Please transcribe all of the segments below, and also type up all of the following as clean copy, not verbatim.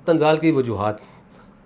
تنزال کی وجوہات،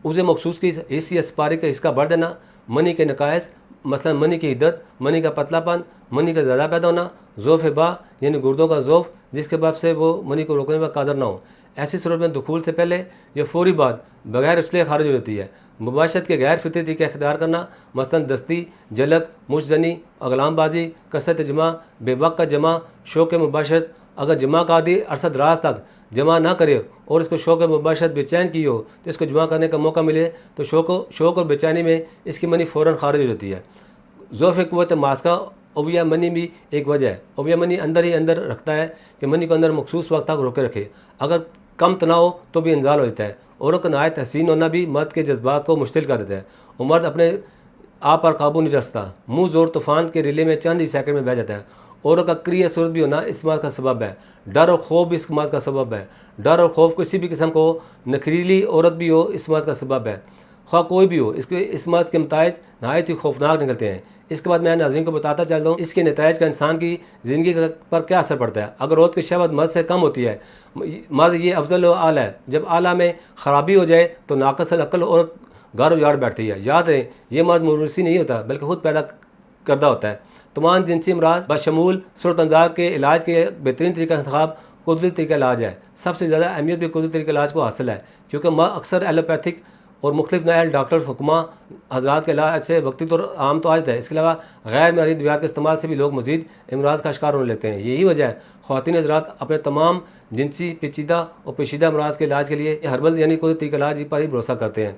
اسے مخصوص کی حصی اسپاری کا حصہ بڑھ دینا، منی کے نقائص مثلا منی کی عدت، منی کا پتلا پن، منی کا زیادہ پیدا ہونا، ذوف با یعنی گردوں کا ذوف جس کے بعد سے وہ منی کو روکنے میں قادر نہ ہو، ایسی صورت میں دخول سے پہلے یا فوری بعد بغیر اچھلے خارج ہو جاتی ہے۔ مباشرت کے غیر فطری طریقہ اختیار کرنا مثلا دستی، جھلک، مش زنی، اغلام بازی، کثرت جمع، بے وقت کا جمع، شوق مباشرت، اگر جمع کا عادی عرصہ دراز تک جمع نہ کرے اور اس کو شوق مباشرت بے چین کی ہو تو اس کو جمع کرنے کا موقع ملے تو شوق اور بے چینی میں اس کی منی فوراً خارج ہو جاتی ہے۔ ضعف قوت ماسکہ اویہ منی بھی ایک وجہ ہے۔ اویہ منی اندر ہی اندر رکھتا ہے کہ منی کو اندر مخصوص وقت تک روکے رکھے، اگر کم تناؤ ہو تو بھی انزال ہو جاتا ہے۔ عورت کا نہایت حسین ہونا بھی مرد کے جذبات کو مشتعل کر دیتا ہے اور مرد اپنے آپ پر قابو نہیں رکھتا، منہ زور طوفان کے ریلے میں چند ہی سیکنڈ میں بہہ جاتا ہے۔ عورت کا کریہ صورت بھی ہونا اس بات کا سبب ہے، ڈر اور خوف بھی اس بات کا سبب ہے، ڈر اور خوف کسی بھی قسم کو نخریلی عورت بھی ہو اس بات کا سبب ہے، خواہ کوئی بھی ہو، اس مرض کے نتائج نہایت ہی خوفناک نکلتے ہیں۔ اس کے بعد میں ناظرین کو بتاتا چلتا ہوں اس کے نتائج کا انسان کی زندگی پر کیا اثر پڑتا ہے۔ اگر عورت کی شہوت مرد سے کم ہوتی ہے، مرد یہ افضل و اعلیٰ ہے، جب اعلیٰ میں خرابی ہو جائے تو ناقص العقل عورت گھر اجاڑ بیٹھتی ہے۔ یاد رہے یہ مرد موروثی نہیں ہوتا بلکہ خود پیدا کردہ ہوتا ہے۔ تمام جنسی امراض بشمول صورت انداز کے علاج کے بہترین طریقہ انتخاب قدرتی طریقہ علاج ہے۔ سب سے زیادہ اہمیت بھی قدرتی طریقہ علاج کو حاصل ہے کیونکہ اکثر ایلوپیتھک اور مختلف نئے ڈاکٹر حکمہ حضرات کے علاج سے وقتی طور عام تو عادت ہے، اس کے علاوہ غیر معیاری ادویات کے استعمال سے بھی لوگ مزید امراض کا شکار ہونے لگتے ہیں۔ یہی وجہ ہے خواتین حضرات اپنے تمام جنسی پیچیدہ اور پیچیدہ امراض کے علاج کے لیے ہربل یعنی قدرتی طریقہ علاج پر ہی بھروسہ کرتے ہیں۔